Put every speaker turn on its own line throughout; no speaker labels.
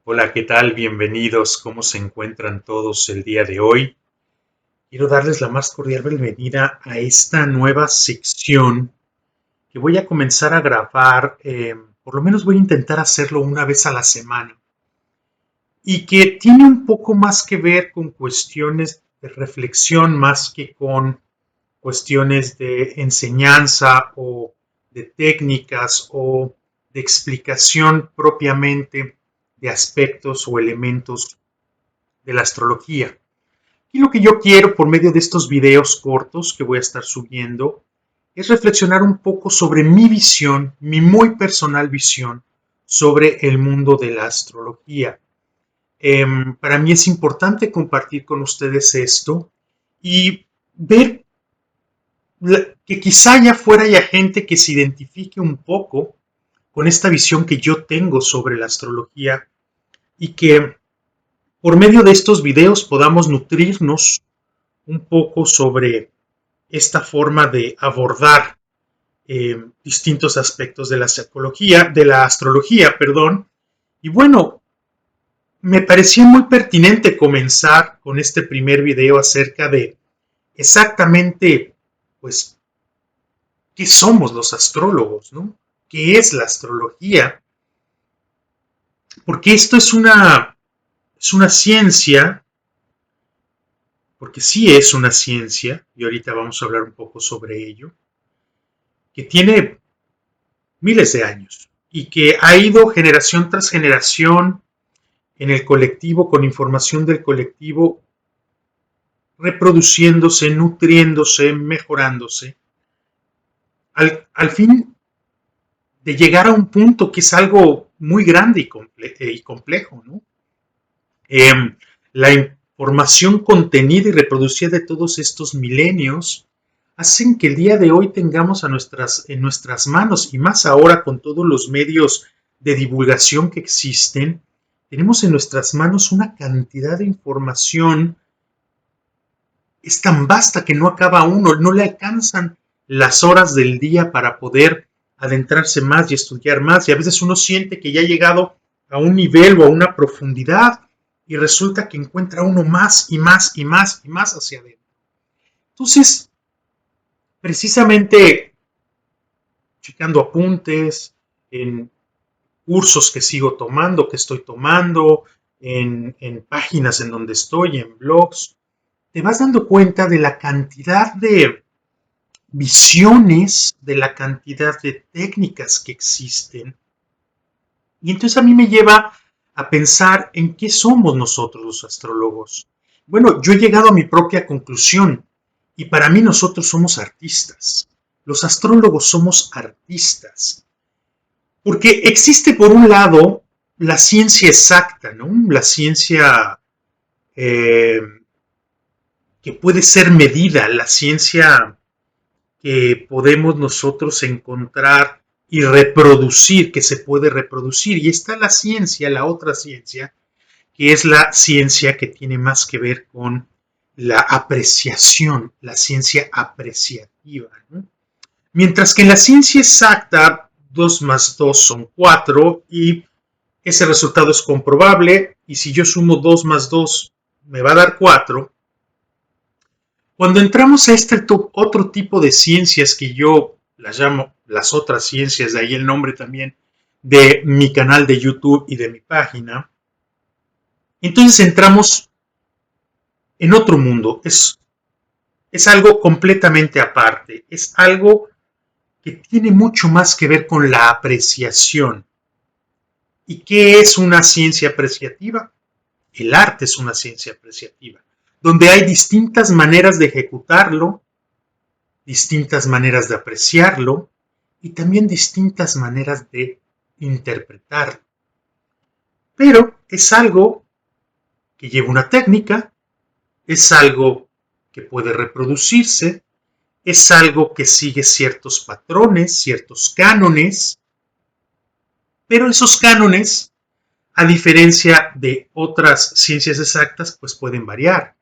Hola, ¿qué tal? Bienvenidos. ¿Cómo se encuentran todos el día de hoy? Quiero darles la más cordial bienvenida a esta nueva sección que voy a comenzar a grabar. Por lo menos voy a intentar hacerlo una vez a la semana y que tiene un poco más que ver con cuestiones de reflexión más que con cuestiones de enseñanza o de técnicas o de explicación propiamente de aspectos o elementos de la astrología. Y lo que yo quiero por medio de estos videos cortos que voy a estar subiendo es reflexionar un poco sobre mi visión, mi muy personal visión sobre el mundo de la astrología. Para mí es importante compartir con ustedes esto y ver que quizá allá afuera haya gente que se identifique un poco con esta visión que yo tengo sobre la astrología y que por medio de estos videos podamos nutrirnos un poco sobre esta forma de abordar distintos aspectos de la psicología, de la astrología, perdón. Y bueno, me parecía muy pertinente comenzar con este primer video acerca de exactamente, pues, qué somos los astrólogos, ¿no? ¿Qué es la astrología? Porque esto es una ciencia, porque sí es una ciencia, y ahorita vamos a hablar un poco sobre ello, que tiene miles de años y que ha ido generación tras generación en el colectivo, con información del colectivo, reproduciéndose, nutriéndose, mejorándose, al fin de llegar a un punto que es algo muy grande y complejo, ¿no? La información contenida y reproducida de todos estos milenios hacen que el día de hoy tengamos en nuestras manos, y más ahora con todos los medios de divulgación que existen, tenemos en nuestras manos una cantidad de información, es tan vasta que no acaba uno, no le alcanzan las horas del día para poder adentrarse más y estudiar más, y a veces uno siente que ya ha llegado a un nivel o a una profundidad y resulta que encuentra uno más y más y más y más hacia adentro. Entonces, precisamente checando apuntes, en cursos que sigo tomando, que estoy tomando, en páginas en donde estoy, en blogs, te vas dando cuenta de la cantidad de visiones, de la cantidad de técnicas que existen. Y entonces a mí me lleva a pensar en qué somos nosotros los astrólogos. Bueno, yo he llegado a mi propia conclusión y para mí nosotros somos artistas. Los astrólogos somos artistas. Porque existe por un lado la ciencia exacta, ¿no? La ciencia eh, que puede ser medida, la ciencia que podemos nosotros encontrar y reproducir, que se puede reproducir. Y está la ciencia, la otra ciencia, que es la ciencia que tiene más que ver con la apreciación, la ciencia apreciativa, ¿no? Mientras que en la ciencia exacta, 2 más 2 son 4 y ese resultado es comprobable, y si yo sumo 2 más 2 me va a dar 4. Cuando entramos a este otro tipo de ciencias que yo las llamo las otras ciencias, de ahí el nombre también de mi canal de YouTube y de mi página, entonces entramos en otro mundo. Es algo completamente aparte, es algo que tiene mucho más que ver con la apreciación. ¿Y qué es una ciencia apreciativa? El arte es una ciencia apreciativa, donde hay distintas maneras de ejecutarlo, distintas maneras de apreciarlo y también distintas maneras de interpretarlo. Pero es algo que lleva una técnica, es algo que puede reproducirse, es algo que sigue ciertos patrones, ciertos cánones, pero esos cánones, a diferencia de otras ciencias exactas, pues pueden variar.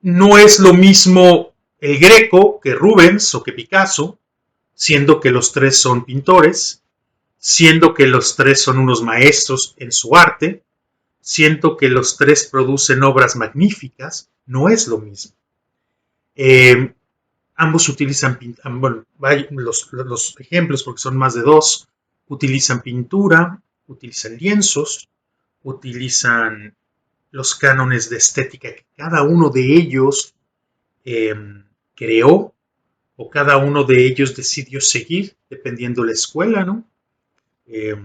No es lo mismo el Greco que Rubens o que Picasso, siendo que los tres son pintores, siendo que los tres son unos maestros en su arte, siento que los tres producen obras magníficas, no es lo mismo. Eh, Ambos utilizan, bueno, los ejemplos, porque son más de dos, utilizan pintura, utilizan lienzos, utilizan los cánones de estética que cada uno de ellos eh, creó o cada uno de ellos decidió seguir, dependiendo de la escuela, ¿no? Eh,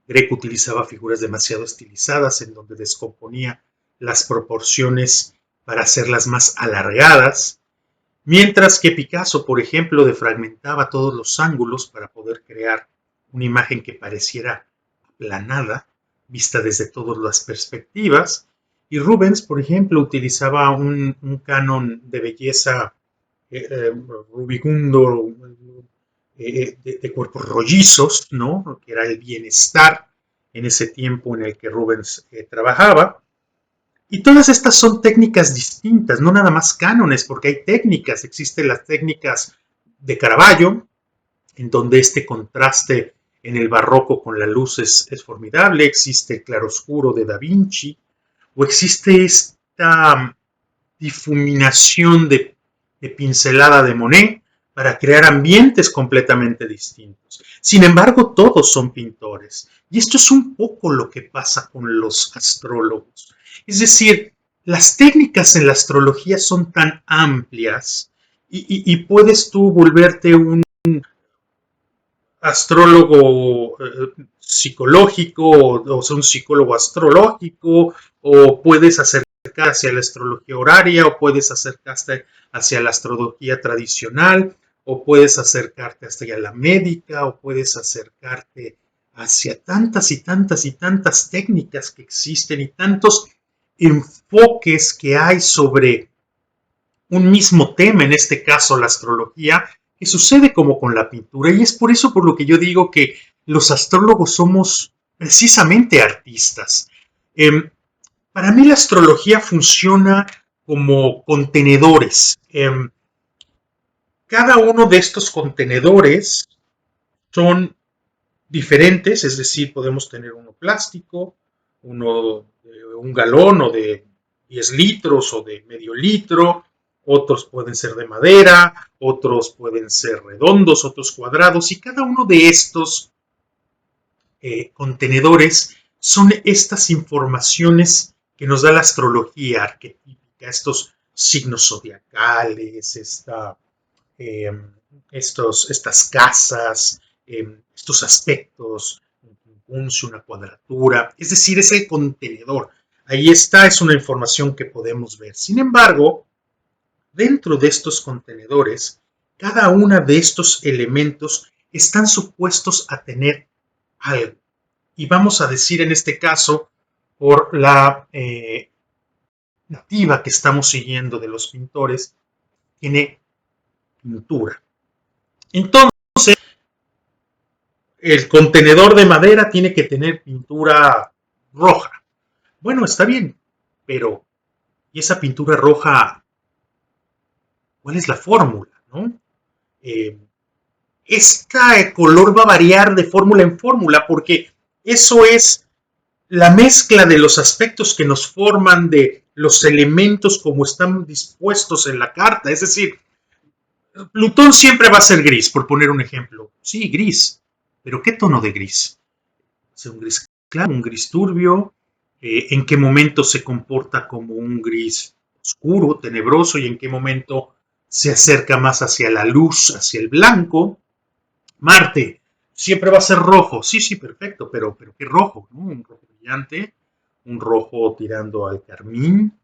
Greco utilizaba figuras demasiado estilizadas en donde descomponía las proporciones para hacerlas más alargadas, mientras que Picasso, por ejemplo, defragmentaba todos los ángulos para poder crear una imagen que pareciera aplanada, vista desde todas las perspectivas, y Rubens, por ejemplo, utilizaba un canon de belleza rubicundo, de cuerpos rollizos, ¿no? Que era el bienestar en ese tiempo en el que Rubens trabajaba. Y todas estas son técnicas distintas, no nada más cánones, porque hay técnicas, existen las técnicas de Caravaggio, en donde este contraste en el barroco con la luz es formidable, existe el claroscuro de Da Vinci, o existe esta difuminación de pincelada de Monet para crear ambientes completamente distintos. Sin embargo, todos son pintores. Y esto es un poco lo que pasa con los astrólogos. Es decir, las técnicas en la astrología son tan amplias y puedes tú volverte un astrólogo psicológico o sea, un psicólogo astrológico o puedes acercarte hacia la astrología horaria o puedes acercarte hacia la astrología tradicional o puedes acercarte hacia la médica o puedes acercarte hacia tantas y tantas y tantas técnicas que existen y tantos enfoques que hay sobre un mismo tema, en este caso la astrología, que sucede como con la pintura. Y es por eso por lo que yo digo que los astrólogos somos precisamente artistas. Para mí la astrología funciona como contenedores. Cada uno de estos contenedores son diferentes, es decir, podemos tener uno plástico, uno de un galón o de 10 litros o de medio litro, otros pueden ser de madera, otros pueden ser redondos, otros cuadrados, y cada uno de estos contenedores son estas informaciones que nos da la astrología arquetípica, estos signos zodiacales, eh, estas casas, estos aspectos, un quincuncio, una cuadratura, es decir, es el contenedor. Ahí está, es una información que podemos ver. Sin embargo, dentro de estos contenedores, cada uno de estos elementos están supuestos a tener algo. Y vamos a decir en este caso, por la nativa que estamos siguiendo de los pintores, tiene pintura. Entonces, el contenedor de madera tiene que tener pintura roja. Bueno, está bien, pero ¿y esa pintura roja? ¿Cuál es la fórmula? ¿No? Eh, este color va a variar de fórmula en fórmula porque eso es la mezcla de los aspectos que nos forman, de los elementos como están dispuestos en la carta. Es decir, Plutón siempre va a ser gris, por poner un ejemplo. Sí, gris. ¿Pero qué tono de gris? ¿Es un gris claro, un gris turbio? ¿En qué momento se comporta como un gris oscuro, tenebroso? ¿Y en qué momento se acerca más hacia la luz, hacia el blanco? Marte siempre va a ser rojo. Sí, sí, perfecto, pero ¿qué rojo? ¿No? Un rojo brillante, un rojo tirando al carmín,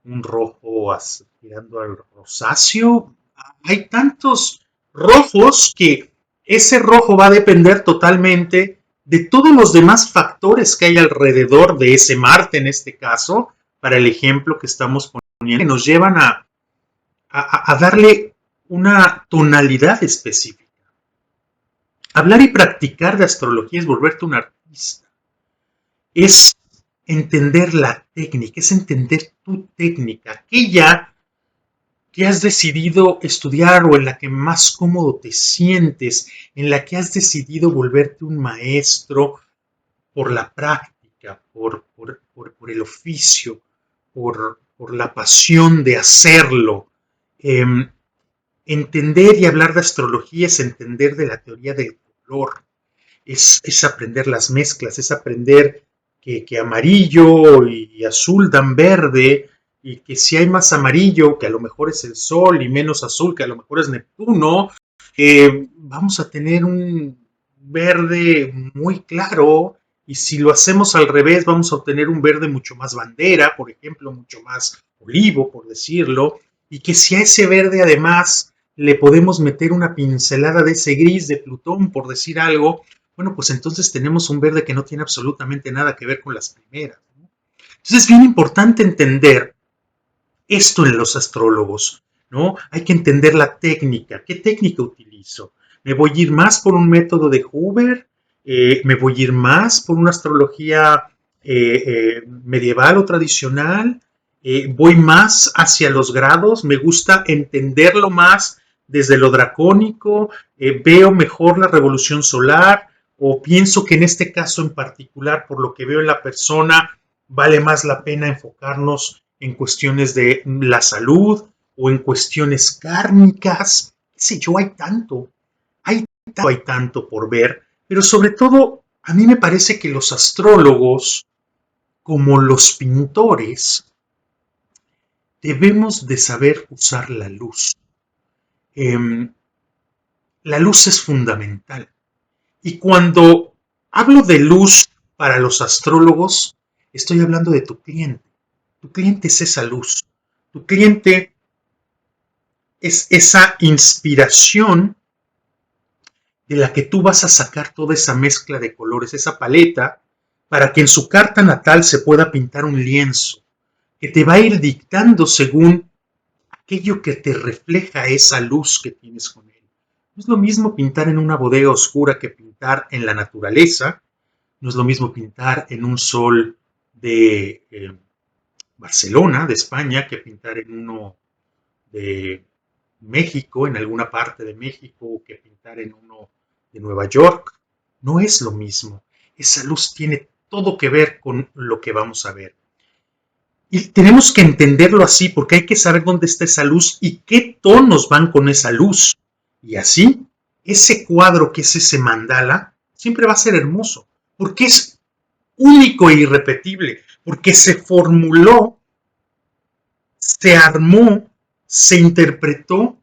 un rojo tirando al rosáceo. Hay tantos rojos que ese rojo va a depender totalmente de todos los demás factores que hay alrededor de ese Marte, en este caso, para el ejemplo que estamos poniendo, que nos llevan a darle una tonalidad específica. Hablar y practicar de astrología es volverte un artista. Es entender la técnica, es entender tu técnica, aquella que has decidido estudiar o en la que más cómodo te sientes, en la que has decidido volverte un maestro por la práctica, por el oficio, por la pasión de hacerlo. Eh, Entender y hablar de astrología es entender de la teoría del color, es aprender las mezclas, es aprender que amarillo y azul dan verde, y que si hay más amarillo, que a lo mejor es el Sol, y menos azul, que a lo mejor es Neptuno, vamos a tener un verde muy claro, y si lo hacemos al revés, vamos a obtener un verde mucho más bandera, por ejemplo, mucho más olivo, por decirlo, y que si a ese verde además le podemos meter una pincelada de ese gris de Plutón, por decir algo, bueno, pues entonces tenemos un verde que no tiene absolutamente nada que ver con las primeras, ¿no? Entonces es bien importante entender esto en los astrólogos, ¿no? Hay que entender la técnica. ¿Qué técnica utilizo? ¿Me voy a ir más por un método de Huber? ¿Me voy a ir más por una astrología medieval o tradicional? ¿Voy más hacia los grados? ¿Me gusta entenderlo más desde lo dracónico? ¿Veo mejor la revolución solar? ¿O pienso que en este caso en particular, por lo que veo en la persona, vale más la pena enfocarnos en cuestiones de la salud o en cuestiones kármicas? ¿Qué sé yo? Hay tanto por ver, pero sobre todo a mí me parece que los astrólogos, como los pintores, debemos de saber usar la luz. Eh, la luz es fundamental. Y cuando hablo de luz para los astrólogos, estoy hablando de tu cliente. Tu cliente es esa luz. Tu cliente es esa inspiración de la que tú vas a sacar toda esa mezcla de colores, esa paleta, para que en su carta natal se pueda pintar un lienzo que te va a ir dictando según aquello que te refleja esa luz que tienes con él. No es lo mismo pintar en una bodega oscura que pintar en la naturaleza. No es lo mismo pintar en un sol de Barcelona, de España, que pintar en uno de México, en alguna parte de México, que pintar en uno de Nueva York. No es lo mismo. Esa luz tiene todo que ver con lo que vamos a ver. Y tenemos que entenderlo así, porque hay que saber dónde está esa luz y qué tonos van con esa luz. Y así, ese cuadro que es ese mandala, siempre va a ser hermoso, porque es único e irrepetible, porque se formuló, se armó, se interpretó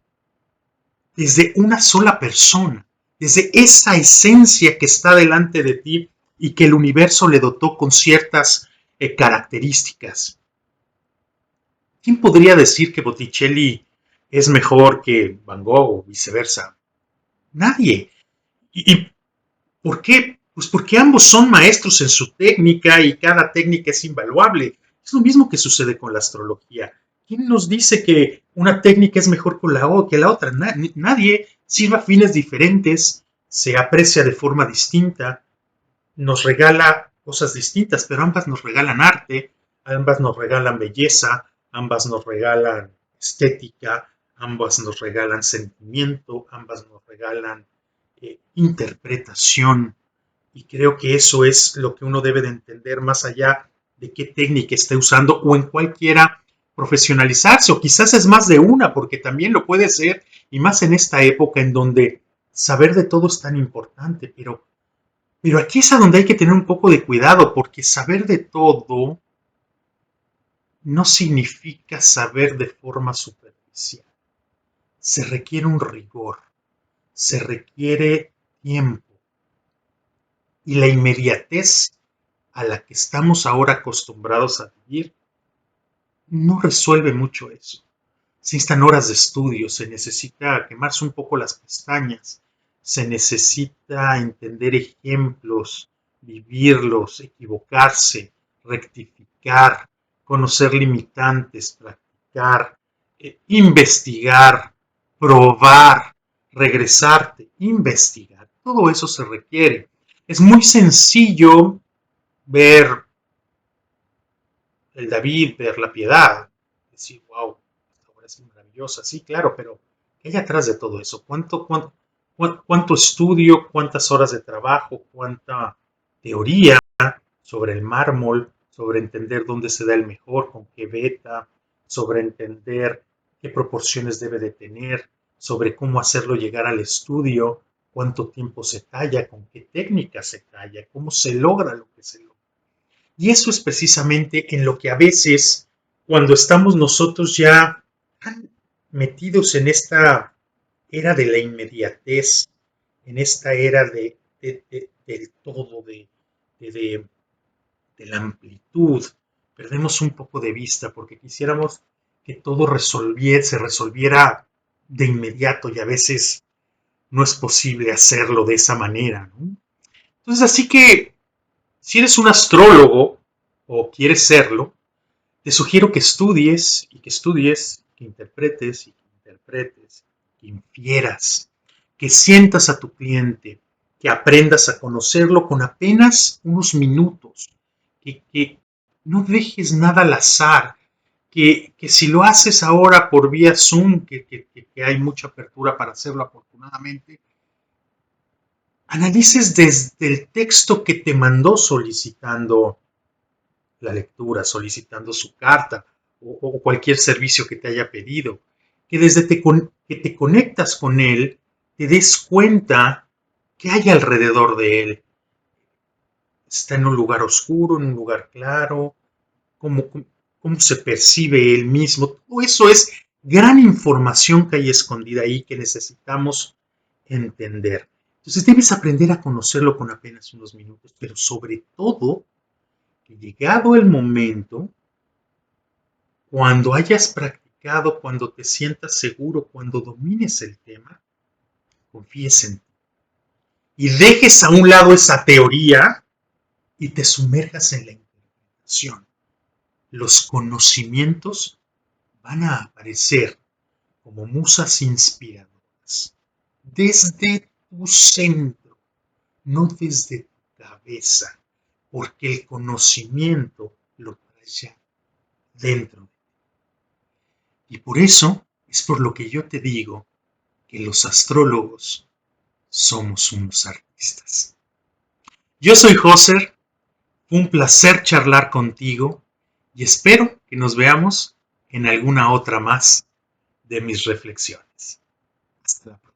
desde una sola persona, desde esa esencia que está delante de ti y que el universo le dotó con ciertas características. ¿Quién podría decir que Botticelli es mejor que Van Gogh o viceversa? Nadie. ¿Y por qué? Pues porque ambos son maestros en su técnica y cada técnica es invaluable. Es lo mismo que sucede con la astrología. ¿Quién nos dice que una técnica es mejor que la otra? Nadie. Sirve a fines diferentes, se aprecia de forma distinta, nos regala cosas distintas, pero ambas nos regalan arte, ambas nos regalan belleza, ambas nos regalan estética, ambas nos regalan sentimiento, ambas nos regalan interpretación. Y creo que eso es lo que uno debe de entender más allá de qué técnica esté usando o en cuál quiera profesionalizarse, o quizás es más de una, porque también lo puede ser, y más en esta época en donde saber de todo es tan importante, pero aquí es a donde hay que tener un poco de cuidado, porque saber de todo no significa saber de forma superficial. Se requiere un rigor, se requiere tiempo, y la inmediatez a la que estamos ahora acostumbrados a vivir no resuelve mucho eso. Se necesitan horas de estudio, se necesita quemarse un poco las pestañas, se necesita entender ejemplos, vivirlos, equivocarse, rectificar, conocer limitantes, practicar, investigar, probar, regresarte, investigar. Todo eso se requiere. Es muy sencillo ver el David, ver la piedad, decir, wow, esta obra es maravillosa. maravillosa, sí, claro, pero ¿qué hay atrás de todo eso? ¿Cuánto estudio, cuántas horas de trabajo, cuánta teoría sobre el mármol, sobre entender dónde se da el mejor, con qué beta, sobre entender qué proporciones debe de tener, sobre cómo hacerlo llegar al estudio, cuánto tiempo se talla, con qué técnica se talla, cómo se logra lo que se logra? Y eso es precisamente en lo que a veces, cuando estamos nosotros ya tan metidos en esta era de la inmediatez, en esta era del todo, de, de la amplitud, perdemos un poco de vista porque quisiéramos que todo se resolviera de inmediato y a veces no es posible hacerlo de esa manera, ¿no? Entonces, así que si eres un astrólogo o quieres serlo, te sugiero que estudies y que estudies, que interpretes y que interpretes, que infieras, que sientas a tu cliente, que aprendas a conocerlo con apenas unos minutos, que no dejes nada al azar, que si lo haces ahora por vía Zoom, que hay mucha apertura para hacerlo afortunadamente, analices desde el texto que te mandó solicitando la lectura, solicitando su carta o cualquier servicio que te haya pedido, que desde que te conectas con él, te des cuenta que hay alrededor de él. Está en un lugar oscuro, en un lugar claro, cómo, cómo se percibe él mismo. Todo eso es gran información que hay escondida ahí que necesitamos entender. Entonces debes aprender a conocerlo con apenas unos minutos, pero sobre todo, que llegado el momento, cuando hayas practicado, cuando te sientas seguro, cuando domines el tema, confíes en ti y dejes a un lado esa teoría y te sumerjas en la interpretación. Los conocimientos van a aparecer como musas inspiradoras desde tu centro, no desde tu cabeza, porque el conocimiento lo traes ya dentro. Y por eso es por lo que yo te digo que los astrólogos somos unos artistas. Yo soy Joser, fue un placer charlar contigo y espero que nos veamos en alguna otra más de mis reflexiones. Hasta la próxima.